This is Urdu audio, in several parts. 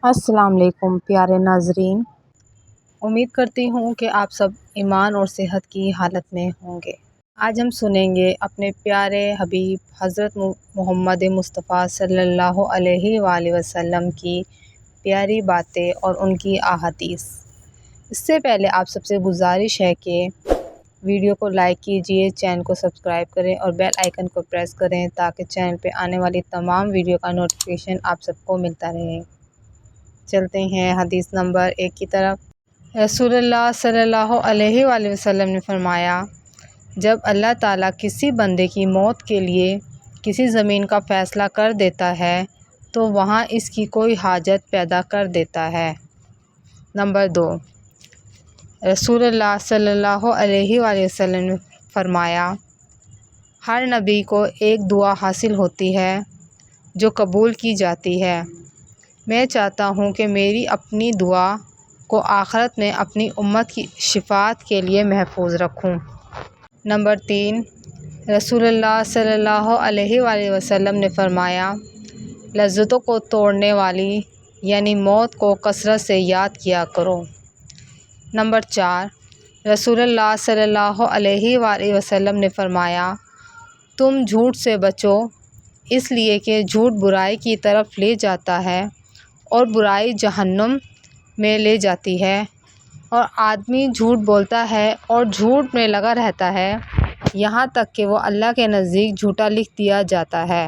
السلام علیکم پیارے ناظرین، امید کرتی ہوں کہ آپ سب ایمان اور صحت کی حالت میں ہوں گے۔ آج ہم سنیں گے اپنے پیارے حبیب حضرت محمد مصطفیٰ صلی اللہ علیہ وآلہ وسلم کی پیاری باتیں اور ان کی احادیث۔ اس سے پہلے آپ سب سے گزارش ہے کہ ویڈیو کو لائک کیجئے، چینل کو سبسکرائب کریں اور بیل آئیکن کو پریس کریں تاکہ چینل پہ آنے والی تمام ویڈیو کا نوٹیفیکیشن آپ سب کو ملتا رہے۔ چلتے ہیں حدیث نمبر 1 کی طرف۔ رسول اللہ صلی اللہ علیہ وآلہ وسلم نے فرمایا، جب اللہ تعالیٰ کسی بندے کی موت کے لیے کسی زمین کا فیصلہ کر دیتا ہے تو وہاں اس کی کوئی حاجت پیدا کر دیتا ہے۔ نمبر 2، رسول اللہ صلی اللہ علیہ وآلہ وسلم نے فرمایا، ہر نبی کو ایک دعا حاصل ہوتی ہے جو قبول کی جاتی ہے۔ میں چاہتا ہوں کہ میری اپنی دعا کو آخرت میں اپنی امت کی شفاعت کے لیے محفوظ رکھوں۔ نمبر 3، رسول اللہ صلی اللہ علیہ وآلہ وسلم نے فرمایا، لذتوں کو توڑنے والی یعنی موت کو کثرت سے یاد کیا کرو۔ نمبر 4، رسول اللہ صلی اللہ علیہ وآلہ وسلم نے فرمایا، تم جھوٹ سے بچو، اس لیے کہ جھوٹ برائی کی طرف لے جاتا ہے اور برائی جہنم میں لے جاتی ہے، اور آدمی جھوٹ بولتا ہے اور جھوٹ میں لگا رہتا ہے یہاں تک کہ وہ اللہ کے نزدیک جھوٹا لکھ دیا جاتا ہے۔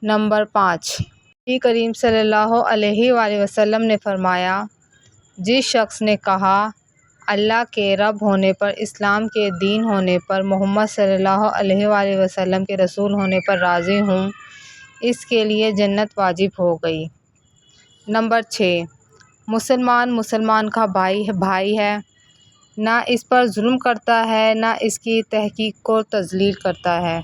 نمبر 5، نبی کریم صلی اللہ علیہ وآلہ وسلم نے فرمایا، جس شخص نے کہا اللہ کے رب ہونے پر، اسلام کے دین ہونے پر، محمد صلی اللہ علیہ وآلہ وسلم کے رسول ہونے پر راضی ہوں، اس کے لیے جنت واجب ہو گئی۔ نمبر 6، مسلمان کا بھائی ہے، نہ اس پر ظلم کرتا ہے نہ اس کی تحقیق کو تذلیل کرتا ہے۔